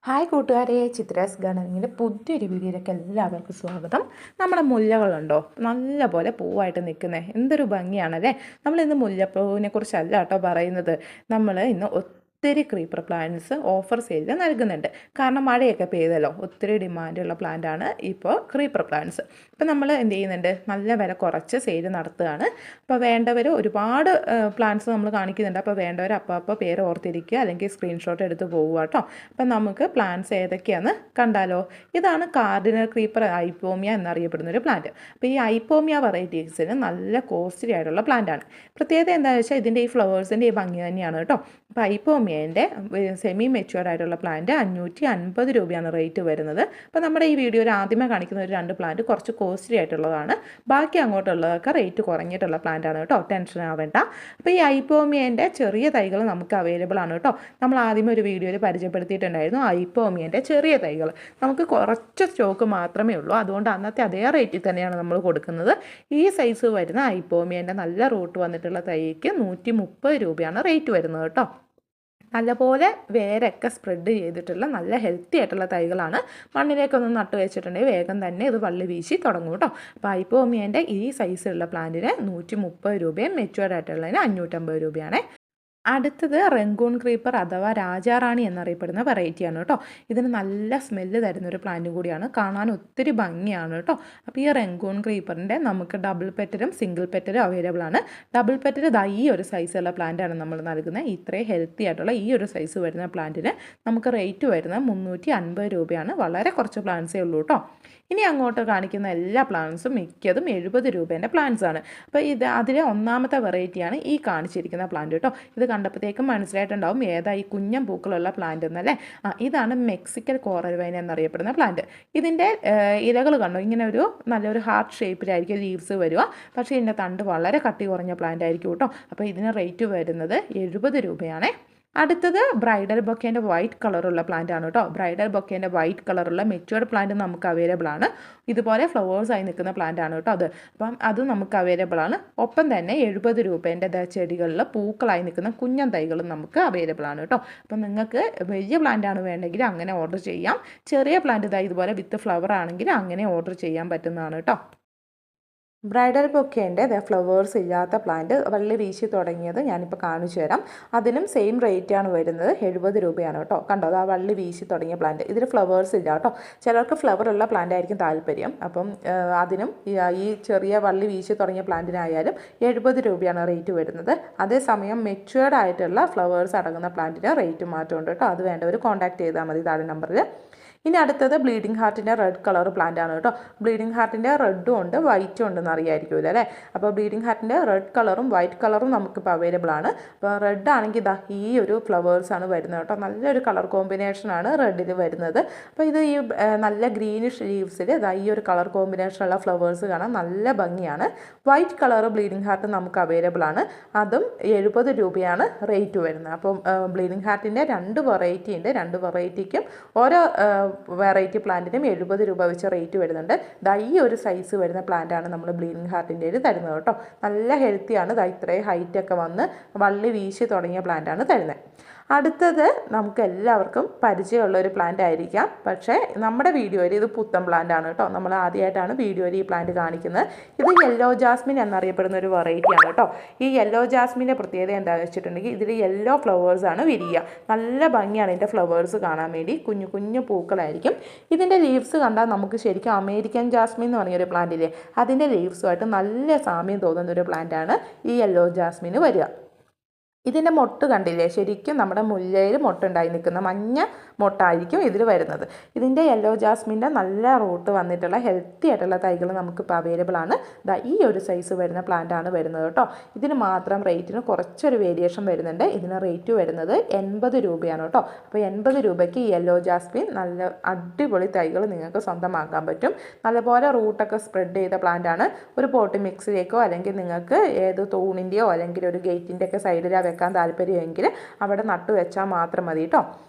Hi കൂട്ടുകാരെ, ചിത്രാസ് ഗാർഡനിങ്ങിൻ്റെ പുതിയൊരു വീഡിയോയിലേക്ക് എല്ലാവർക്കും സ്വാഗതം. നമ്മുടെ മുല്ലകളുണ്ടോ നല്ലപോലെ പൂവായിട്ട് നിൽക്കുന്നത് എന്തൊരു ഭംഗിയാണല്ലേ. നമ്മളിന്ന് മുല്ലപ്പൂവിനെ കുറിച്ചല്ല കേട്ടോ പറയുന്നത്. നമ്മൾ ഇന്ന് ഒത്തിരി ക്രീപ്പർ പ്ലാന്റ്സ് ഓഫർ സെയിലിൽ നൽകുന്നുണ്ട്. കാരണം മഴയൊക്കെ പെയ്തല്ലോ, ഒത്തിരി ഡിമാൻഡുള്ള പ്ലാന്റാണ് ഇപ്പോൾ ക്രീപ്പർ പ്ലാന്റ്സ്. അപ്പോൾ നമ്മൾ എന്ത് ചെയ്യുന്നുണ്ട്, നല്ല വില കുറച്ച് സെയിൽ നടത്തുകയാണ്. അപ്പോൾ വേണ്ടവർ ഒരുപാട് പ്ലാന്റ്സ് നമ്മൾ കാണിക്കുന്നുണ്ട്. അപ്പോൾ വേണ്ടവർ അപ്പോൾ പേര് ഓർത്തിരിക്കുക, അല്ലെങ്കിൽ സ്ക്രീൻഷോട്ട് എടുത്ത് പോവുക കേട്ടോ. അപ്പം നമുക്ക് പ്ലാന്റ്സ് ഏതൊക്കെയാണെന്ന് കണ്ടാലോ. ഇതാണ് കാർഡിനൽ ക്രീപ്പർ ഐപ്പോമിയ എന്നറിയപ്പെടുന്ന ഒരു പ്ലാന്റ്. അപ്പോൾ ഈ ഐപ്പോമിയ വെറൈറ്റീസിന് നല്ല കോസ്റ്റ്ലി ആയിട്ടുള്ള പ്ലാന്റാണ്. പ്രത്യേകത എന്താണെന്ന് വെച്ചാൽ ഇതിൻ്റെ ഈ ഫ്ലവേഴ്സിൻ്റെ ഈ ഭംഗി തന്നെയാണ് കേട്ടോ. അപ്പോൾ ഐപ്പോമിയേൻ്റെ സെമി മെച്യൂർഡ് ആയിട്ടുള്ള പ്ലാന്റ് 550 രൂപയാണ് റേറ്റ് വരുന്നത്. അപ്പോൾ നമ്മുടെ ഈ വീഡിയോയിൽ ആദ്യമേ കാണിക്കുന്ന ഒരു 2 പ്ലാന്റ് കുറച്ച് കോസ്റ്റ്ലി ആയിട്ടുള്ളതാണ്. ബാക്കി അങ്ങോട്ടുള്ളതൊക്കെ റേറ്റ് കുറഞ്ഞിട്ടുള്ള പ്ലാന്റ് ആണ് കേട്ടോ, ടെൻഷൻ ആവേണ്ട. അപ്പോൾ ഈ ഐപ്പോമിയേൻ്റെ ചെറിയ തൈകൾ നമുക്ക് അവൈലബിൾ ആണ് കേട്ടോ. നമ്മൾ ആദ്യമേ ഒരു വീഡിയോയിൽ പരിചയപ്പെടുത്തിയിട്ടുണ്ടായിരുന്നു ഐപ്പോമിയേൻ്റെ ചെറിയ തൈകൾ. നമുക്ക് കുറച്ച് സ്റ്റോക്ക് മാത്രമേ ഉള്ളൂ, അതുകൊണ്ട് അന്നത്തെ അതേ റേറ്റിൽ തന്നെയാണ് നമ്മൾ കൊടുക്കുന്നത്. ഈ സൈസ് വരുന്ന ഐപ്പോമിയേൻ്റെ നല്ല റൂട്ട് വന്നിട്ടുള്ള തൈക്ക് 130 രൂപയാണ് റേറ്റ് വരുന്നത് കേട്ടോ. നല്ലപോലെ വേരൊക്കെ സ്പ്രെഡ് ചെയ്തിട്ടുള്ള നല്ല ഹെൽത്തി ആയിട്ടുള്ള തൈകളാണ്. മണ്ണിലേക്കൊന്ന് നട്ട് വെച്ചിട്ടുണ്ടെങ്കിൽ വേഗം തന്നെ ഇത് വള്ളി വീശി തുടങ്ങും കേട്ടോ. അപ്പോൾ ഐപ്പോമിയേൻ്റെ ഈ സൈസിലുള്ള പ്ലാന്റിന് 130 രൂപയും മെച്യൂർഡ് ആയിട്ടുള്ളതിന് 550 രൂപയാണ്. അടുത്തത് റംഗൂൺ ക്രീപ്പർ അഥവാ രാജാറാണി എന്നറിയപ്പെടുന്ന വെറൈറ്റിയാണ് കേട്ടോ. ഇതിന് നല്ല സ്മെല്ല് തരുന്നൊരു പ്ലാന്റും കൂടിയാണ്, കാണാൻ ഒത്തിരി ഭംഗിയാണ് കേട്ടോ. അപ്പോൾ ഈ റംഗൂൺ ക്രീപ്പറിൻ്റെ നമുക്ക് ഡബിൾ പെറ്റലും സിംഗിൾ പെറ്റലും അവൈലബിൾ ആണ്. ഡബിൾ പെറ്റൽ ഈ ഒരു സൈസുള്ള പ്ലാന്റാണ് നമ്മൾ നൽകുന്നത്. ഇത്രയും ഹെൽത്തി ആയിട്ടുള്ള ഈ ഒരു സൈസ് വരുന്ന പ്ലാന്റിന് നമുക്ക് റേറ്റ് വരുന്നത് 350 രൂപയാണ്. വളരെ കുറച്ച് പ്ലാന്റ്സേ ഉള്ളൂ കേട്ടോ. ഇനി അങ്ങോട്ട് കാണിക്കുന്ന എല്ലാ പ്ലാന്റ്സും മിക്കതും 70 രൂപേൻ്റെ പ്ലാന്റ്സ് ആണ്. അപ്പോൾ അതിലെ ഒന്നാമത്തെ വെറൈറ്റിയാണ് ഈ കാണിച്ചിരിക്കുന്ന പ്ലാന്റ് കേട്ടോ. ഇത് കണ്ടപ്പോഴത്തേക്കും മനസ്സിലായിട്ടുണ്ടാവും ഏതാ ഈ കുഞ്ഞൻ പൂക്കളുള്ള പ്ലാന്റ് എന്നല്ലേ. ഇതാണ് മെക്സിക്കൻ കോറൽ വൈൻ എന്നറിയപ്പെടുന്ന പ്ലാന്റ്. ഇതിൻ്റെ ഇലകൾ കണ്ടോ, ഇങ്ങനെ ഒരു നല്ലൊരു ഹാർട്ട് ഷേപ്പിലായിരിക്കും ലീവ്സ് വരിക. പക്ഷേ ഇതിൻ്റെ തണ്ട് വളരെ കട്ടി കുറഞ്ഞ പ്ലാന്റ് ആയിരിക്കും കേട്ടോ. അപ്പോൾ ഇതിന് റേറ്റ് വരുന്നത് 70 രൂപയാണ്. അടുത്തത് ബ്രൈഡൽ ബൊക്കേൻ്റെ വൈറ്റ് കളറുള്ള പ്ലാന്റ് ആണ് കേട്ടോ. ബ്രൈഡൽ ബൊക്കേൻ്റെ വൈറ്റ് കളറുള്ള മെച്യൂർഡ് പ്ലാന്റ് നമുക്ക് അവൈലബിൾ ആണ്. ഇതുപോലെ ഫ്ലവേഴ്സായി നിൽക്കുന്ന പ്ലാന്റ് ആണ് കേട്ടോ അത്. അപ്പം അത് നമുക്ക് അവൈലബിൾ ആണ്. ഒപ്പം തന്നെ 70 രൂപേൻ്റെ ചെടികളിൽ പൂക്കളായി നിൽക്കുന്ന കുഞ്ഞൻ തൈകളും നമുക്ക് അവൈലബിൾ ആണ് കേട്ടോ. അപ്പം നിങ്ങൾക്ക് വലിയ പ്ലാന്റ് ആണ് വേണമെങ്കിൽ അങ്ങനെ ഓർഡർ ചെയ്യാം. ചെറിയ പ്ലാന്റ് ഇതുപോലെ വിത്ത് ഫ്ലവർ ആണെങ്കിൽ അങ്ങനെ ഓർഡർ ചെയ്യാൻ പറ്റുന്നതാണ് കേട്ടോ. ബ്രൈഡൽ ബൊക്കേൻ്റെ ഫ്ലവേഴ്സ് ഇല്ലാത്ത പ്ലാന്റ് വള്ളി വീശി തുടങ്ങിയത് ഞാനിപ്പോൾ കാണിച്ചു തരാം. അതിനും സെയിം റേറ്റാണ് വരുന്നത്, 70 രൂപയാണ് കേട്ടോ. കണ്ടോ, അത് ആ വള്ളി വീശി തുടങ്ങിയ പ്ലാന്റ്. ഇതിൽ ഫ്ലവേഴ്സ് ഇല്ല കേട്ടോ. ചിലർക്ക് ഫ്ലവർ ഉള്ള പ്ലാന്റ് ആയിരിക്കും താല്പര്യം. അപ്പം അതിനും ഈ ചെറിയ വള്ളി വീശി തുടങ്ങിയ പ്ലാന്റിനായാലും 70 രൂപയാണ് റേറ്റ് വരുന്നത്. അതേസമയം മെച്യൂർഡ് ആയിട്ടുള്ള ഫ്ലവേഴ്സ് അടങ്ങുന്ന പ്ലാന്റിന് റേറ്റ് മാറ്റമുണ്ട് കേട്ടോ. അത് വേണ്ടവർ കോൺടാക്ട് ചെയ്താൽ മതി താഴെ നമ്പറിൽ. ഇനി അടുത്തത് ബ്ലീഡിംഗ് ഹാർട്ടിൻ്റെ റെഡ് കളർ പ്ലാന്റ് ആണ് കേട്ടോ. ബ്ലീഡിംഗ് ഹാർട്ടിൻ്റെ റെഡും ഉണ്ട് വൈറ്റും ഉണ്ടെന്ന് അറിയായിരിക്കുമല്ലോ അല്ലേ. അപ്പോൾ ബ്ലീഡിംഗ് ഹാർട്ടിൻ്റെ റെഡ് കളറും വൈറ്റ് കളറും നമുക്കിപ്പോൾ അവൈലബിൾ ആണ്. അപ്പോൾ റെഡ് ആണെങ്കിൽ ഈ ഒരു ഫ്ലവേഴ്സാണ് വരുന്നത് കേട്ടോ. നല്ലൊരു കളർ കോമ്പിനേഷനാണ് റെഡിൽ വരുന്നത്. അപ്പോൾ ഇത് ഈ നല്ല ഗ്രീനിഷ് ലീവ്സിൽ ഈ ഒരു കളർ കോമ്പിനേഷനുള്ള ഫ്ലവേഴ്സ് കാണാൻ നല്ല ഭംഗിയാണ്. വൈറ്റ് കളർ ബ്ലീഡിംഗ് ഹാർട്ട് നമുക്ക് അവൈലബിൾ ആണ്. അതും 70 രൂപയാണ് റേറ്റ് വരുന്നത്. അപ്പം ബ്ലീഡിംഗ് ഹാർട്ടിൻ്റെ 2 വെറൈറ്റി ഉണ്ട്. 2 വെറൈറ്റിക്കും ഓരോ വെറൈറ്റി പ്ലാന്റിനും 70 രൂപ വെച്ച് റേറ്റ് വരുന്നുണ്ട്. ഈ ഒരു സൈസ് വരുന്ന പ്ലാന്റാണ് നമ്മൾ ബ്ലീഡിംഗ് ഹാർട്ടിൻ്റെ തരുന്നത് കേട്ടോ. നല്ല ഹെൽത്തിയാണ്. ഇത്രയും ഹൈറ്റൊക്കെ വന്ന് വള്ളി വീശി തുടങ്ങിയ പ്ലാന്റാണ് തരുന്നത്. അടുത്തത് നമുക്ക് എല്ലാവർക്കും പരിചയമുള്ള ഒരു പ്ലാന്റ് ആയിരിക്കാം, പക്ഷേ നമ്മുടെ വീഡിയോയിൽ ഇത് പുത്തൻ പ്ലാന്റ് ആണ് കേട്ടോ. നമ്മൾ ആദ്യമായിട്ടാണ് വീഡിയോയിൽ ഈ പ്ലാന്റ് കാണിക്കുന്നത്. ഇത് യെല്ലോ ജാസ്മിൻ എന്നറിയപ്പെടുന്ന ഒരു വെറൈറ്റിയാണ് കേട്ടോ. ഈ യെല്ലോ ജാസ്മിൻ്റെ പ്രത്യേകത എന്താണെന്ന് വെച്ചിട്ടുണ്ടെങ്കിൽ ഇതിൽ യെല്ലോ ഫ്ലവേഴ്സാണ് വിരിയുക. നല്ല ഭംഗിയാണ് ഇതിൻ്റെ ഫ്ലവേഴ്സ് കാണാൻ വേണ്ടി. കുഞ്ഞു കുഞ്ഞു പൂക്കളായിരിക്കും. ഇതിൻ്റെ ലീവ്സ് കണ്ടാൽ നമുക്ക് ശരിക്കും അമേരിക്കൻ ജാസ്മിൻ എന്ന് പറഞ്ഞൊരു പ്ലാന്റില്ലേ, അതിൻ്റെ ലീവ്സുമായിട്ട് നല്ല സാമ്യം തോന്നുന്ന ഒരു പ്ലാന്റാണ് ഈ യെല്ലോ ജാസ്മിന് വരിക. ഇതിൻ്റെ മൊട്ട് കണ്ടില്ലേ, ശരിക്കും നമ്മുടെ മുല്ലയിൽ മൊട്ടുണ്ടായി നിൽക്കുന്ന മഞ്ഞ മൊട്ടായിരിക്കും ഇതിൽ വരുന്നത്. ഇതിൻ്റെ യെല്ലോ ജാസ്മിൻ്റെ നല്ല റൂട്ട് വന്നിട്ടുള്ള ഹെൽത്തി ആയിട്ടുള്ള തൈകൾ നമുക്കിപ്പോൾ അവൈലബിൾ ആണ്. ഈ ഒരു സൈസ് വരുന്ന പ്ലാന്റ് ആണ് വരുന്നത് കേട്ടോ. ഇതിന് മാത്രം റേറ്റിന് കുറച്ചൊരു വേരിയേഷൻ വരുന്നുണ്ട്. ഇതിന് റേറ്റ് വരുന്നത് 80 രൂപയാണ് കേട്ടോ. അപ്പോൾ 80 രൂപയ്ക്ക് ഈ യെല്ലോ ജാസ്മിൻ നല്ല അടിപൊളി തൈകൾ നിങ്ങൾക്ക് സ്വന്തമാക്കാൻ പറ്റും. നല്ലപോലെ റൂട്ടൊക്കെ സ്പ്രെഡ് ചെയ്ത പ്ലാന്റ് ആണ്. ഒരു പോട്ട് മിക്സിലേക്കോ അല്ലെങ്കിൽ നിങ്ങൾക്ക് ഏത് തൂണിൻ്റെയോ അല്ലെങ്കിൽ ഒരു ഗേറ്റിൻ്റെ ഒക്കെ സൈഡിലോ വെക്കാൻ താല്പര്യമെങ്കിൽ അവിടെ നട്ടു വെച്ചാൽ മാത്രം മതി കേട്ടോ.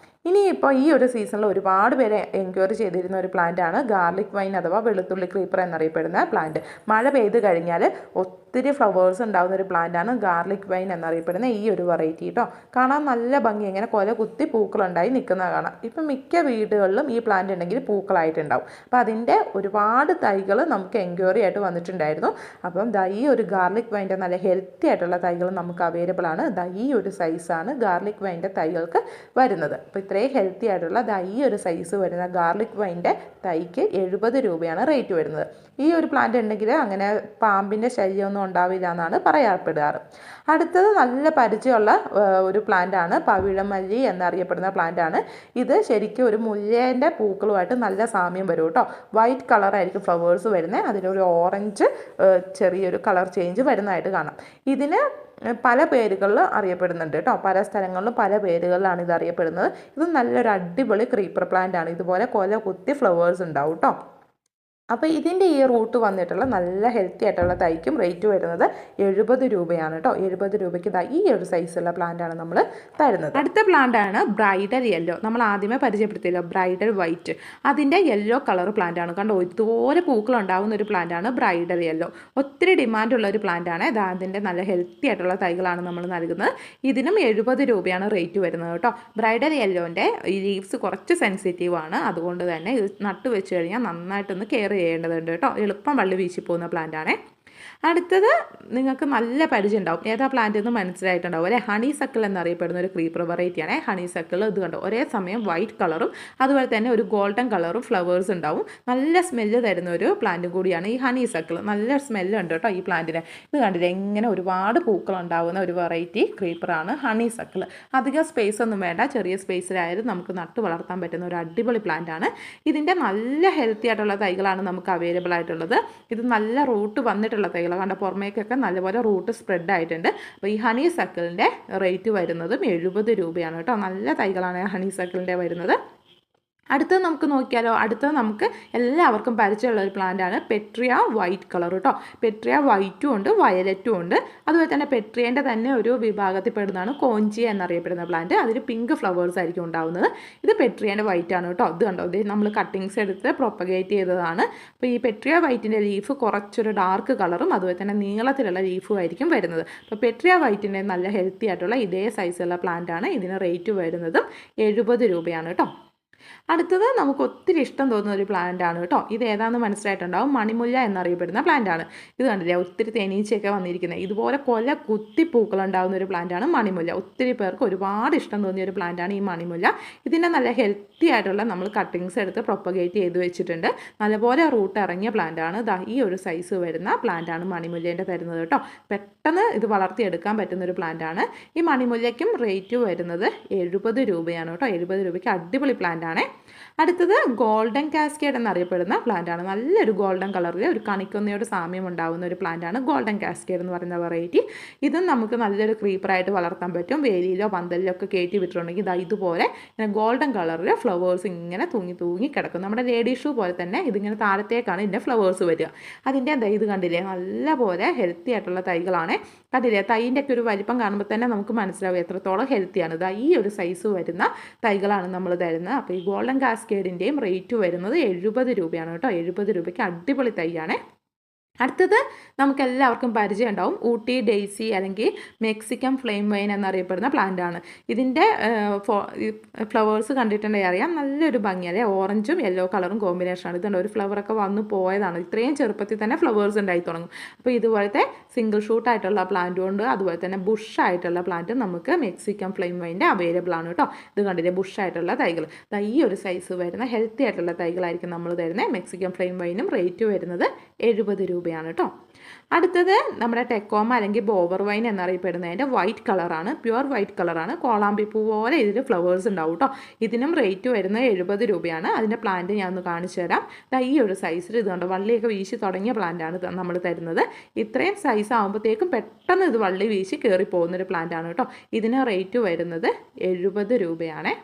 ഇനിയിപ്പോൾ ഈ ഒരു സീസണിൽ ഒരുപാട് പേര് എൻക്വയറി ചെയ്തിരുന്ന ഒരു പ്ലാന്റാണ് ഗാർലിക് വൈൻ അഥവാ വെളുത്തുള്ളി ക്രീപ്പർ എന്നറിയപ്പെടുന്ന പ്ലാന്റ്. മഴ പെയ്ത് കഴിഞ്ഞാൽ ഒത്തിരി ഫ്ലവേഴ്സ് ഉണ്ടാകുന്ന ഒരു പ്ലാന്റാണ് ഗാർലിക് വൈൻ എന്നറിയപ്പെടുന്ന ഈ ഒരു വെറൈറ്റി കേട്ടോ. കാണാൻ നല്ല ഭംഗി, ഇങ്ങനെ കൊല കുത്തി പൂക്കളുണ്ടായി നിൽക്കുന്നത് കാണാം. ഇപ്പം മിക്ക വീടുകളിലും ഈ പ്ലാന്റ് ഉണ്ടെങ്കിൽ പൂക്കളായിട്ടുണ്ടാവും. അപ്പോൾ അതിൻ്റെ ഒരുപാട് തൈകൾ നമുക്ക് എൻക്വയറി ആയിട്ട് വന്നിട്ടുണ്ടായിരുന്നു. അപ്പം ഈ ഒരു ഗാർലിക് വൈൻ്റെ നല്ല ഹെൽത്തി ആയിട്ടുള്ള തൈകൾ നമുക്ക് അവൈലബിൾ ആണ്. ഈ ഒരു സൈസാണ് ഗാർലിക് വൈൻ്റെ തൈകൾക്ക് വരുന്നത്. അപ്പോൾ ഇത്രയും ഹെൽത്തി ആയിട്ടുള്ള ഈ ഒരു സൈസ് വരുന്ന ഗാർലിക് വൈൻ്റെ തൈക്ക് 70 രൂപയാണ് റേറ്റ് വരുന്നത്. ഈ ഒരു പ്ലാന്റ് ഉണ്ടെങ്കിൽ അങ്ങനെ പാമ്പിൻ്റെ ശല്യമൊന്നും ഉണ്ടാവില്ല എന്നാണ് പറയപ്പെടാറ്. അടുത്തത് നല്ല പരിചയമുള്ള ഒരു പ്ലാന്റാണ് പവിഴമല്ലി എന്നറിയപ്പെടുന്ന പ്ലാന്റാണ്. ഇത് ശരിക്കും ഒരു മുല്ലേൻ്റെ പൂക്കളുമായിട്ട് നല്ല സാമ്യം വരും കേട്ടോ. വൈറ്റ് കളറായിരിക്കും ഫ്ലവേഴ്സ് വരുന്നത്, അതിലൊരു ഓറഞ്ച് ചെറിയൊരു കളർ ചേഞ്ച് വരുന്നതായിട്ട് കാണാം. ഇതിന് പല പേരുകളിൽ അറിയപ്പെടുന്നുണ്ട് കേട്ടോ. പല സ്ഥലങ്ങളിലും പല പേരുകളിലാണ് ഇത് അറിയപ്പെടുന്നത്. ഇത് നല്ലൊരു അടിപൊളി ക്രീപ്പർ പ്ലാന്റ് ആണ്. ഇതുപോലെ കൊല കുത്തി ഫ്ലവേഴ്സ് ഉണ്ടാവും കേട്ടോ. അപ്പോൾ ഇതിൻ്റെ ഈ റൂട്ട് വന്നിട്ടുള്ള നല്ല ഹെൽത്തി ആയിട്ടുള്ള തൈക്കും റേറ്റ് വരുന്നത് 70 രൂപയാണ് കേട്ടോ. 70 രൂപയ്ക്ക് ഈ ഒരു സൈസുള്ള പ്ലാന്റാണ് നമ്മൾ തരുന്നത്. അടുത്ത പ്ലാന്റാണ് ബ്രൈഡൽ യെല്ലോ. നമ്മൾ ആദ്യമേ പരിചയപ്പെടുത്തിയല്ലോ ബ്രൈഡൽ വൈറ്റ്. അതിൻ്റെ യെല്ലോ കളർ പ്ലാന്റാണ്. കണ്ടോ, ഇതുപോലെ പൂക്കൾ ഉണ്ടാകുന്ന ഒരു പ്ലാന്റാണ് ബ്രൈഡൽ യെല്ലോ. ഒത്തിരി ഡിമാൻഡുള്ള ഒരു പ്ലാന്റാണ്. അതിൻ്റെ നല്ല ഹെൽത്തി ആയിട്ടുള്ള തൈകളാണ് നമ്മൾ നൽകുന്നത്. ഇതിനും 70 രൂപയാണ് റേറ്റ് വരുന്നത് കേട്ടോ. ബ്രൈഡൽ യെല്ലോൻ്റെ ഈ ലീവ്സ് കുറച്ച് സെൻസിറ്റീവ് ആണ്. അതുകൊണ്ട് തന്നെ ഇത് നട്ട് വെച്ച് കഴിഞ്ഞാൽ നന്നായിട്ടൊന്ന് കെയർ ചെയ്യേണ്ടതുണ്ട് കേട്ടോ. എളുപ്പം വള്ളി വീശി പോകുന്ന പ്ലാന്റാണ്. അടുത്തത് നിങ്ങൾക്ക് നല്ല പരിചയം ഉണ്ടാവും. ഏതാ പ്ലാന്റ് എന്ന് മനസ്സിലായിട്ടുണ്ടാവും അല്ലേ. ഹണി സക്കിൾ എന്നറിയപ്പെടുന്ന ഒരു ക്രീപ്പർ വെറൈറ്റിയാണ് ഹണി സക്കിൾ. ഇത് കണ്ടോ, ഒരേ സമയം വൈറ്റ് കളറും അതുപോലെ തന്നെ ഒരു ഗോൾഡൻ കളറും ഫ്ലവേഴ്സ് ഉണ്ടാവും. നല്ല സ്മെല്ല് തരുന്ന ഒരു പ്ലാന്റും കൂടിയാണ് ഈ ഹണി സക്കിൾ. നല്ല സ്മെല്ലുണ്ട് കേട്ടോ ഈ പ്ലാന്റിന്. ഇത് കണ്ടില്ലേ, ഇങ്ങനെ ഒരുപാട് പൂക്കൾ ഉണ്ടാകുന്ന ഒരു വെറൈറ്റി ക്രീപ്പറാണ് ഹണി സക്കിൾ. അധികം സ്പേസ് ഒന്നും വേണ്ട, ചെറിയ സ്പേസിലായാലും നമുക്ക് നട്ട് വളർത്താൻ പറ്റുന്ന ഒരു അടിപൊളി പ്ലാന്റാണ്. ഇതിൻ്റെ നല്ല ഹെൽത്തി ആയിട്ടുള്ള തൈകളാണ് നമുക്ക് അവൈലബിൾ ആയിട്ടുള്ളത്. ഇത് നല്ല റൂട്ട് വന്നിട്ടുള്ള തൈകൾ കണ്ട, പുറമേക്കൊക്കെ നല്ലപോലെ റൂട്ട് സ്പ്രെഡ് ആയിട്ടുണ്ട്. അപ്പോൾ ഈ ഹണി സക്കിളിൻ്റെ റേറ്റ് വരുന്നതും 70 രൂപയാണ് കേട്ടോ. നല്ല തൈകളാണ് ഹണി സക്കിളിൻ്റെ വരുന്നത്. അടുത്തത് നമുക്ക് നോക്കിയാലോ. അടുത്തത് നമുക്ക് എല്ലാവർക്കും പരിചയമുള്ള ഒരു പ്ലാന്റാണ് പെട്രിയ വൈറ്റ് കളർ കേട്ടോ. പെട്രിയ വൈറ്റും ഉണ്ട് വയലറ്റും ഉണ്ട്. അതുപോലെ തന്നെ പെട്രിയേൻ്റെ തന്നെ ഒരു വിഭാഗത്തിൽപ്പെടുന്നതാണ് കോഞ്ചിയ എന്നറിയപ്പെടുന്ന പ്ലാന്റ്. അതിൽ പിങ്ക് ഫ്ലവേഴ്സ് ആയിരിക്കും ഉണ്ടാകുന്നത്. ഇത് പെട്രിയേൻ്റെ വൈറ്റ് ആണ് കേട്ടോ. ഇത് കണ്ടോ, ഇത് നമ്മൾ കട്ടിങ്സ് എടുത്ത് പ്രൊപ്പഗേറ്റ് ചെയ്തതാണ്. അപ്പോൾ ഈ പെട്രിയ വൈറ്റിൻ്റെ ലീഫ് കുറച്ചൊരു ഡാർക്ക് കളറും അതുപോലെ തന്നെ നീളത്തിലുള്ള ലീഫും ആയിരിക്കും വരുന്നത്. അപ്പോൾ പെട്രിയ വൈറ്റിൻ്റെ നല്ല ഹെൽത്തി ആയിട്ടുള്ള ഇതേ സൈസുള്ള പ്ലാന്റാണ്. ഇതിന് റേറ്റ് വരുന്നതും 70 രൂപയാണ് കേട്ടോ. അടുത്തത് നമുക്ക് ഒത്തിരി ഇഷ്ടം തോന്നുന്ന ഒരു പ്ലാന്റ് ആണ് കേട്ടോ. ഇത് ഏതാണെന്ന് മനസ്സിലായിട്ടുണ്ടാവും. മണിമുല്ല എന്നറിയപ്പെടുന്ന പ്ലാന്റ് ആണ്. ഇത് കണ്ടില്ലേ, ഒത്തിരി തേനീച്ചയൊക്കെ വന്നിരിക്കുന്നത്. ഇതുപോലെ കൊല കുത്തി പൂക്കൾ ഉണ്ടാകുന്ന ഒരു പ്ലാന്റ് ആണ് മണിമുല്ല. ഒത്തിരി പേർക്ക് ഒരുപാട് ഇഷ്ടം തോന്നിയ ഒരു പ്ലാന്റ് ആണ് ഈ മണിമുല്ല. ഇതിൻ്റെ നല്ല ഹെൽത്തി ആയിട്ടുള്ള നമ്മൾ കട്ടിങ്സ് എടുത്ത് പ്രൊപ്പഗേറ്റ് ചെയ്ത് വെച്ചിട്ടുണ്ട്. നല്ലപോലെ റൂട്ട് ഇറങ്ങിയ പ്ലാന്റ് ആണ്. ഈ ഒരു സൈസ് വരുന്ന പ്ലാന്റ് ആണ് മണിമുല്ലേൻ്റെ തരുന്നത് കേട്ടോ. പെട്ടെന്ന് ഇത് വളർത്തിയെടുക്കാൻ പറ്റുന്ന ഒരു പ്ലാന്റ് ആണ്. ഈ മണിമുല്ലയ്ക്കും റേറ്റ് വരുന്നത് 70 രൂപയാണ് കേട്ടോ. 70 രൂപയ്ക്ക് അടിപൊളി പ്ലാന്റ് ആണ്. അടുത്തത് ഗോൾഡൻ കാസ്കേഡ് എന്നറിയപ്പെടുന്ന പ്ലാന്റ് ആണ്. നല്ലൊരു ഗോൾഡൻ കളറിൽ ഒരു കണിക്കൊന്നയോട് സാമ്യം ഉണ്ടാകുന്ന ഒരു പ്ലാന്റ് ആണ് ഗോൾഡൻ കാസ്കേഡ് എന്ന് പറയുന്ന വെറൈറ്റി. ഇതും നമുക്ക് നല്ലൊരു ക്രീപ്പറായിട്ട് വളർത്താൻ പറ്റും. വേലിയിലോ പന്തലിലോ ഒക്കെ കയറ്റി വിട്ടിട്ടുണ്ടെങ്കിൽ ഇതുപോലെ ഇങ്ങനെ ഗോൾഡൻ കളറിൽ ഫ്ലവേഴ്സ് ഇങ്ങനെ തൂങ്ങി കിടക്കും. നമ്മുടെ ലേഡി ഷൂ പോലെ തന്നെ ഇതിങ്ങനെ താഴത്തേക്കാണ് ഇതിൻ്റെ ഫ്ലവേഴ്സ് വരിക. അതിൻ്റെ ഇത് കണ്ടില്ലേ, നല്ല പോലെ ഹെൽത്തി ആയിട്ടുള്ള തൈകളാണ്. കണ്ടില്ലേ, തൈൻ്റെ ഒക്കെ ഒരു വലിപ്പം കാണുമ്പോൾ തന്നെ നമുക്ക് മനസ്സിലാവും എത്രത്തോളം ഹെൽത്തിയാണ്. ഈ ഒരു സൈസ് വരുന്ന തൈകളാണ് നമ്മൾ തരുന്നത്. അപ്പോൾ ഈ ഗോൾഡൻ കാസ്കേഡിൻ്റെയും റേറ്റ് വരുന്നത് 70 രൂപയാണ് കേട്ടോ. 70 രൂപയ്ക്ക് അടിപൊളി തൈയാണ്. അടുത്തത് നമുക്ക് എല്ലാവർക്കും പരിചയം ഉണ്ടാവും. ഊട്ടി ഡെയ്സി അല്ലെങ്കിൽ മെക്സിക്കൻ ഫ്ലെയിം വൈൻ എന്നറിയപ്പെടുന്ന പ്ലാന്റ് ആണ്. ഇതിൻ്റെ ഫ്ലവേഴ്സ് കണ്ടിട്ടുണ്ടെങ്കിൽ അറിയാം, നല്ലൊരു ഭംഗിയല്ലേ. ഓറഞ്ചും യെല്ലോ കളറും കോമ്പിനേഷനാണ്. ഇതുണ്ട്, ഒരു ഫ്ലവറൊക്കെ വന്നു പോയതാണ്. ഇത്രയും ചെറുപ്പത്തിൽ തന്നെ ഫ്ലവേഴ്സ് ഉണ്ടായി തുടങ്ങും. അപ്പോൾ ഇതുപോലത്തെ സിംഗിൾ ഷൂട്ടായിട്ടുള്ള പ്ലാന്റും ഉണ്ട്. അതുപോലെ തന്നെ ബുഷായിട്ടുള്ള പ്ലാന്റും നമുക്ക് മെക്സിക്കൻ ഫ്ലെയിം വൈൻ്റെ അവൈലബിൾ ആണ് കേട്ടോ. ഇത് കണ്ടില്ലേ, ബുഷായിട്ടുള്ള തൈകൾ. ഈ ഒരു സൈസ് വരുന്ന ഹെൽത്തി ആയിട്ടുള്ള തൈകളായിരിക്കും നമ്മൾ തരുന്നത്. മെക്സിക്കൻ ഫ്ലെയിം വൈനും റേറ്റ് വരുന്നത് 70 രൂപയാണ് കേട്ടോ. അടുത്തത് നമ്മുടെ ടെക്കോമ അല്ലെങ്കിൽ ബോവർ വൈൻ എന്നറിയപ്പെടുന്നതിൻ്റെ വൈറ്റ് കളറാണ്. പ്യുവർ വൈറ്റ് കളറാണ്. കോളാമ്പിപ്പൂ പോലെ ഇതിൽ ഫ്ലവേഴ്സ് ഉണ്ടാവും കേട്ടോ. ഇതിനും റേറ്റ് വരുന്നത് 70 രൂപയാണ്. അതിൻ്റെ പ്ലാന്റ് ഞാൻ ഒന്ന് കാണിച്ചു തരാം. ഈ ഒരു സൈസിൽ ഇത് കണ്ടോ, വള്ളിയൊക്കെ വീശി തുടങ്ങിയ പ്ലാന്റാണ് നമ്മൾ തരുന്നത്. ഇത്രയും സൈസ് ആകുമ്പോഴത്തേക്കും പെട്ടെന്ന് ഇത് വള്ളി വീശി കയറി പോകുന്നൊരു പ്ലാന്റാണ് കേട്ടോ. ഇതിന് റേറ്റ് വരുന്നത് 70 രൂപയാണ്.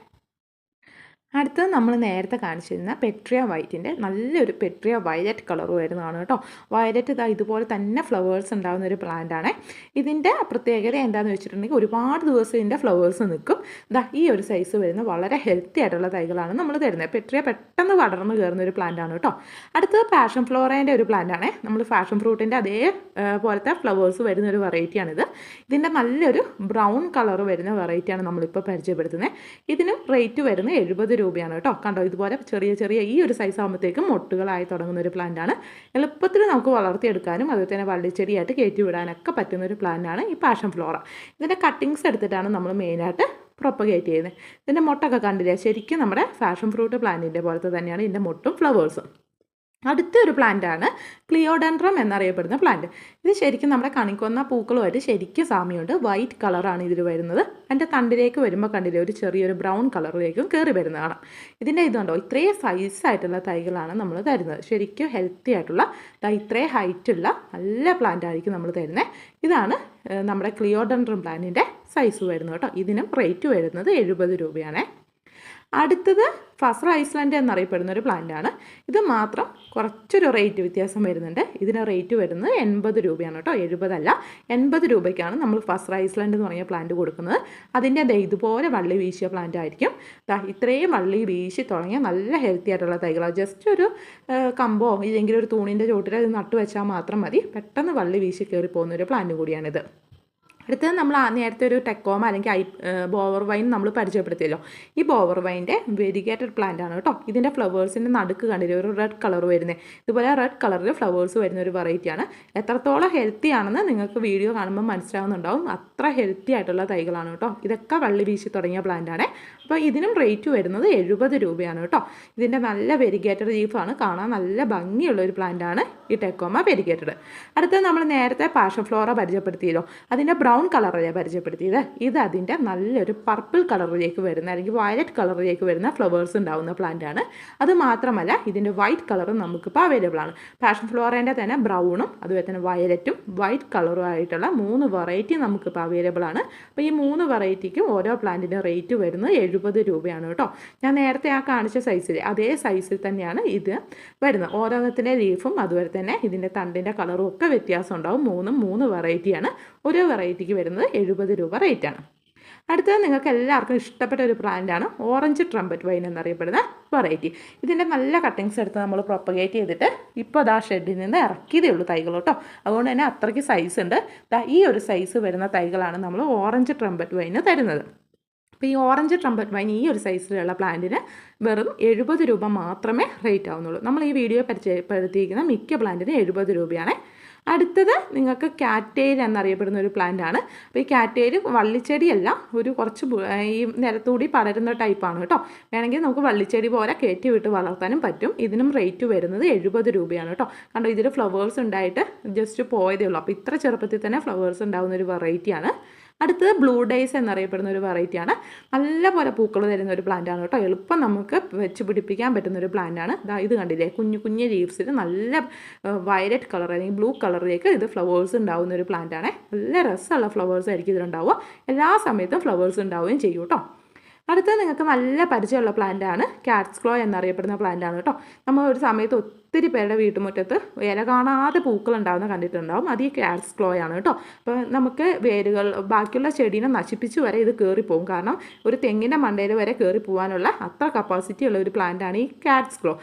അടുത്തത് നമ്മൾ നേരത്തെ കാണിച്ചിരുന്ന പെട്രിയ വൈറ്റിൻ്റെ നല്ലൊരു പെട്രിയ വയലറ്റ് കളർ വരുന്നതാണ് കേട്ടോ. വയലറ്റ് ഇതാ ഇതുപോലെ തന്നെ ഫ്ലവേഴ്സ് ഉണ്ടാകുന്ന ഒരു പ്ലാന്റ് ആണ്. ഇതിൻ്റെ പ്രത്യേകത എന്താണെന്ന് വെച്ചിട്ടുണ്ടെങ്കിൽ ഒരുപാട് ദിവസം ഇതിൻ്റെ ഫ്ലവേഴ്സ് നിൽക്കും. ഇതാ ഈ ഒരു സൈസ് വരുന്ന വളരെ ഹെൽത്തി ആയിട്ടുള്ള തൈകളാണ് നമ്മൾ തരുന്നത്. പെട്രിയ പെട്ടെന്ന് പടർന്ന് കയറുന്ന ഒരു പ്ലാന്റ് ആണ് കേട്ടോ. അടുത്തത് പാഷൻ ഫ്ലോറേൻ്റെ ഒരു പ്ലാന്റ് ആണ്. നമ്മൾ പാഷൻ ഫ്രൂട്ടിൻ്റെ അതേ പോലത്തെ ഫ്ലവേഴ്സ് വരുന്ന ഒരു വെറൈറ്റിയാണിത്. ഇതിൻ്റെ നല്ലൊരു ബ്രൗൺ കളർ വരുന്ന വെറൈറ്റിയാണ് നമ്മളിപ്പോൾ പരിചയപ്പെടുത്തുന്നത്. ഇതിനും റേറ്റ് വരുന്നത് 70 രൂപയാണ് കേട്ടോ. കണ്ടോ, ഇതുപോലെ ചെറിയ ചെറിയ ഈ ഒരു സൈസ് ആകുമ്പോഴത്തേക്കും മൊട്ടുകളായി തുടങ്ങുന്ന ഒരു പ്ലാന്റ് ആണ്. എളുപ്പത്തിൽ നമുക്ക് വളർത്തിയെടുക്കാനും അതുപോലെ തന്നെ വള്ളിച്ചെടിയായിട്ട് കയറ്റി വിടാനൊക്കെ പറ്റുന്ന ഒരു പ്ലാന്റ് ആണ് ഈ പാഷൻ ഫ്ലോറ. ഇതിൻ്റെ കട്ടിങ്സ് എടുത്തിട്ടാണ് നമ്മൾ മെയിനായിട്ട് പ്രൊപ്പഗേറ്റ് ചെയ്യുന്നത്. ഇതിൻ്റെ മൊട്ടൊക്കെ കണ്ടില്ലേ, ശരിക്കും നമ്മുടെ പാഷൻ ഫ്രൂട്ട് പ്ലാന്റിൻ്റെ പോലത്തെ തന്നെയാണ് ഇതിൻ്റെ മൊട്ടും ഫ്ലവേഴ്സും. അടുത്തൊരു പ്ലാന്റാണ് ക്ലിയോഡെൻഡ്രം എന്നറിയപ്പെടുന്ന പ്ലാന്റ്. ഇത് ശരിക്കും നമ്മുടെ കണിക്കൊന്ന പൂക്കളുമായിട്ട് ശരിക്കും സാമ്യമുണ്ട്. വൈറ്റ് കളറാണ് ഇതിൽ വരുന്നത്. അതിൻ്റെ തണ്ടിലേക്ക് വരുമ്പോൾ കണ്ടില്ലേ ഒരു ചെറിയൊരു ബ്രൗൺ കളറിലേക്കും കയറി വരുന്നതാണ്. ഇതിൻ്റെ ഇതുണ്ടോ, ഇത്രയും സൈസായിട്ടുള്ള തൈകളാണ് നമ്മൾ തരുന്നത്. ശരിക്കും ഹെൽത്തി ആയിട്ടുള്ള ഇത്രയും ഹൈറ്റുള്ള നല്ല പ്ലാന്റ് ആയിരിക്കും നമ്മൾ തരുന്നത്. ഇതാണ് നമ്മുടെ ക്ലിയോഡെൻഡ്രം പ്ലാന്റിൻ്റെ സൈസ് വരുന്നത് കേട്ടോ. ഇതിനും റേറ്റ് വരുന്നത് 70 രൂപയാണ്. അടുത്തത് ഫസർ ഐസ്ലാൻഡ് എന്നറിയപ്പെടുന്ന ഒരു പ്ലാന്റ് ആണ്. ഇത് മാത്രം കുറച്ചൊരു റേറ്റ് വ്യത്യാസം വരുന്നുണ്ട്. ഇതിന് റേറ്റ് വരുന്നത് 80 രൂപയാണ് കേട്ടോ. 70 അല്ല, 80 രൂപയ്ക്കാണ് നമ്മൾ ഫസർ ഐസ്ലാൻഡ് എന്ന് പറഞ്ഞ പ്ലാന്റ് കൊടുക്കുന്നത്. അതിൻ്റെ ഇതുപോലെ വള്ളി വീശിയ പ്ലാന്റ് ആയിരിക്കും. ഇത്രയും വള്ളി വീശി തുടങ്ങിയ നല്ല ഹെൽത്തി ആയിട്ടുള്ള തൈകളാണ്. ജസ്റ്റ് ഒരു കമ്പോ ഇല്ലെങ്കിൽ ഒരു തൂണിൻ്റെ ചോട്ടിൽ ഇത് നട്ടു വെച്ചാൽ മാത്രം മതി. പെട്ടെന്ന് വള്ളി വീശി കയറി പോകുന്ന ഒരു പ്ലാന്റ് കൂടിയാണിത്. അടുത്തത് നമ്മൾ നേരത്തെ ഒരു ടെക്കോമ അല്ലെങ്കിൽ ബോവർ വൈൻ നമ്മൾ പരിചയപ്പെടുത്തിയല്ലോ. ഈ ബോവർ വൈൻ്റെ വെരിഗേറ്റഡ് പ്ലാന്റ് ആണ് കേട്ടോ. ഇതിൻ്റെ ഫ്ലവേഴ്സിൻ്റെ നടുക്ക് കണ്ടില്ലേ ഒരു റെഡ് കളർ വരുന്നത്. ഇതുപോലെ റെഡ് കളറിൽ ഫ്ലവേഴ്സ് വരുന്ന ഒരു വെറൈറ്റിയാണ്. എത്രത്തോളം ഹെൽത്തി ആണെന്ന് നിങ്ങൾക്ക് വീഡിയോ കാണുമ്പോൾ മനസ്സിലാവുന്നുണ്ടാവും. അത്ര ഹെൽത്തി ആയിട്ടുള്ള തൈകളാണ് കേട്ടോ. ഇതൊക്കെ വള്ളി വീശി തുടങ്ങിയ പ്ലാന്റ് ആണ്. അപ്പോൾ ഇതിനും റേറ്റ് വരുന്നത് 70 രൂപയാണ് കേട്ടോ. ഇതിൻ്റെ നല്ല വെരിഗേറ്റഡ് ലീഫാണ്. കാണാൻ നല്ല ഭംഗിയുള്ള ഒരു പ്ലാന്റ് ആണ് ഈ ടെക്കോമ വെരിഗേറ്റഡ്. അടുത്തത് നമ്മൾ നേരത്തെ പാഷൻ ഫ്ലോറ പരിചയപ്പെടുത്തിയല്ലോ. അതിൻ്റെ ബ്രൗൺ കളറിലാണ് പരിചയപ്പെടുത്തിയത്. ഇത് അതിൻ്റെ നല്ലൊരു പർപ്പിൾ കളറിലേക്ക് വരുന്ന അല്ലെങ്കിൽ വയലറ്റ് കളറിലേക്ക് വരുന്ന ഫ്ലവേഴ്സ് ഉണ്ടാവുന്ന പ്ലാന്റ് ആണ്. അത് മാത്രമല്ല ഇതിൻ്റെ വൈറ്റ് കളറും നമുക്കിപ്പോൾ അവൈലബിൾ ആണ്. പാഷൻ ഫ്ലോറേൻ്റെ തന്നെ ബ്രൗണും അതുപോലെ തന്നെ വയലറ്റും വൈറ്റ് കളറും ആയിട്ടുള്ള 3 വെറൈറ്റി നമുക്കിപ്പോൾ അവൈലബിൾ ആണ്. അപ്പോൾ ഈ 3 വെറൈറ്റിക്കും ഓരോ പ്ലാന്റിൻ്റെ റേറ്റ് വരുന്നത് 70 രൂപയാണ് കേട്ടോ. ഞാൻ നേരത്തെ കാണിച്ച സൈസിൽ അതേ സൈസിൽ തന്നെയാണ് ഇത് വരുന്നത്. ഓരോന്നത്തിൻ്റെ ലീഫും അതുപോലെ തന്നെ ഇതിൻ്റെ തണ്ടിൻ്റെ കളറും ഒക്കെ വ്യത്യാസം ഉണ്ടാവും. 3 വെറൈറ്റിയാണ്. ഓരോ വെറൈറ്റിക്ക് വരുന്നത് 70 രൂപ റേറ്റാണ്. അടുത്തത് നിങ്ങൾക്ക് എല്ലാവർക്കും ഇഷ്ടപ്പെട്ട ഒരു പ്ലാന്റാണ് ഓറഞ്ച് ട്രംപറ്റ് വൈൻ എന്നറിയപ്പെടുന്ന വെറൈറ്റി. ഇതിൻ്റെ നല്ല കട്ടിങ്സ് എടുത്ത് നമ്മൾ പ്രൊപ്പഗേറ്റ് ചെയ്തിട്ട് ഇപ്പോൾ ആ ഷെഡിൽ നിന്ന് ഇറക്കിയതേ ഉള്ളൂ തൈകൾ കേട്ടോ. അതുകൊണ്ട് തന്നെ അത്രയ്ക്ക് സൈസ് ഉണ്ട്. ഈ ഒരു സൈസ് വരുന്ന തൈകളാണ് നമ്മൾ ഓറഞ്ച് ട്രംപറ്റ് വൈന് തരുന്നത്. അപ്പോൾ ഈ ഓറഞ്ച് ട്രംപറ്റ് വൈൻ ഈ ഒരു സൈസിലുള്ള പ്ലാന്റിന് വെറും 70 രൂപ മാത്രമേ റേറ്റ് ആവുന്നുള്ളൂ. നമ്മൾ ഈ വീഡിയോ പരിചയപ്പെടുത്തിയിരിക്കുന്ന മിക്ക പ്ലാന്റിന് 70 രൂപയാണ്. അടുത്തത് നിങ്ങൾക്ക് കാറ്റെയിൽ എന്നറിയപ്പെടുന്ന ഒരു പ്ലാന്റ് ആണ്. അപ്പോൾ ഈ കാറ്റെയിൽ വള്ളിച്ചെടിയല്ല, ഒരു കുറച്ച് ഈ നിലത്തൂടി പടരുന്ന ടൈപ്പാണ് കേട്ടോ. വേണമെങ്കിൽ നമുക്ക് വള്ളിച്ചെടി പോലെ കയറ്റി വിട്ട് വളർത്താനും പറ്റും. ഇതിനും റേറ്റ് വരുന്നത് 70 രൂപയാണ് കേട്ടോ. കണ്ടോ, ഇതിൽ ഫ്ലവേഴ്സ് ഉണ്ടായിട്ട് ജസ്റ്റ് പോയതേ ഉള്ളൂ. അപ്പോൾ ഇത്ര ചെറുപ്പത്തിൽ തന്നെ ഫ്ലവേഴ്സ് ഉണ്ടാകുന്ന ഒരു വെറൈറ്റിയാണ്. അടുത്തത് ബ്ലൂ ഡേയ്സ് എന്നറിയപ്പെടുന്ന ഒരു വെറൈറ്റിയാണ്. നല്ലപോലെ പൂക്കൾ തരുന്ന ഒരു പ്ലാന്റാണ് കേട്ടോ. എളുപ്പം നമുക്ക് വെച്ച് പിടിപ്പിക്കാൻ പറ്റുന്ന ഒരു പ്ലാന്റാണ്. ഇത് കണ്ടില്ലേ, കുഞ്ഞു കുഞ്ഞു ലീവ്സിൽ നല്ല വയലറ്റ് കളർ അല്ലെങ്കിൽ ബ്ലൂ കളറിലേക്ക് ഇത് ഫ്ലവേഴ്സ് ഉണ്ടാവുന്ന ഒരു പ്ലാന്റാണ്. നല്ല രസമുള്ള ഫ്ലവേഴ്സ് ആയിരിക്കും ഇതിലുണ്ടാവുക. എല്ലാ സമയത്തും ഫ്ലവേഴ്സ് ഉണ്ടാവുകയും ചെയ്യും കേട്ടോ. അടുത്തത് നിങ്ങൾക്ക് നല്ല പരിചയമുള്ള പ്ലാന്റാണ് കാറ്റ്സ് ക്ലോ എന്നറിയപ്പെടുന്ന പ്ലാന്റാണ് കേട്ടോ. നമ്മൾ ഒരു സമയത്ത് ഒത്തിരി പേരുടെ വീട്ടുമുറ്റത്ത് ഇല കാണാതെ പൂക്കൾ ഉണ്ടാവുന്ന കണ്ടിട്ടുണ്ടാവും. അത് ഈ കാറ്റ്സ് ക്ലോ ആണ് കേട്ടോ. അപ്പോൾ നമുക്ക് വേരുകൾ ബാക്കിയുള്ള ചെടീനെ നശിപ്പിച്ച് വരെ ഇത് കയറിപ്പോകും. കാരണം ഒരു തെങ്ങിൻ്റെ മണ്ടയിൽ വരെ കയറി പോകാനുള്ള അത്ര കപ്പാസിറ്റി ഉള്ള ഒരു പ്ലാന്റാണ് ഈ കാറ്റ്സ് ക്ലോ.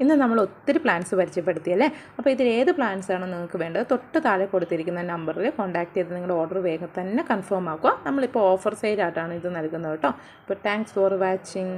ഇന്ന് നമ്മൾ ഒത്തിരി പ്ലാൻസ് പരിചയപ്പെടുത്തിയല്ലേ. അപ്പോൾ ഇതിൽ ഏത് പ്ലാൻസ് ആണോ നിങ്ങൾക്ക് വേണ്ടത് തൊട്ട് താഴെ കൊടുത്തിരിക്കുന്ന നമ്പറിൽ കോൺടാക്ട് ചെയ്ത് നിങ്ങളുടെ ഓർഡർ വേഗം തന്നെ കൺഫേം ആക്കുക. നമ്മളിപ്പോൾ ഓഫർ സെയിലായിട്ടാണ് ഇത് നൽകുന്നത് കേട്ടോ. അപ്പോൾ താങ്ക്സ് ഫോർ വാച്ചിങ്.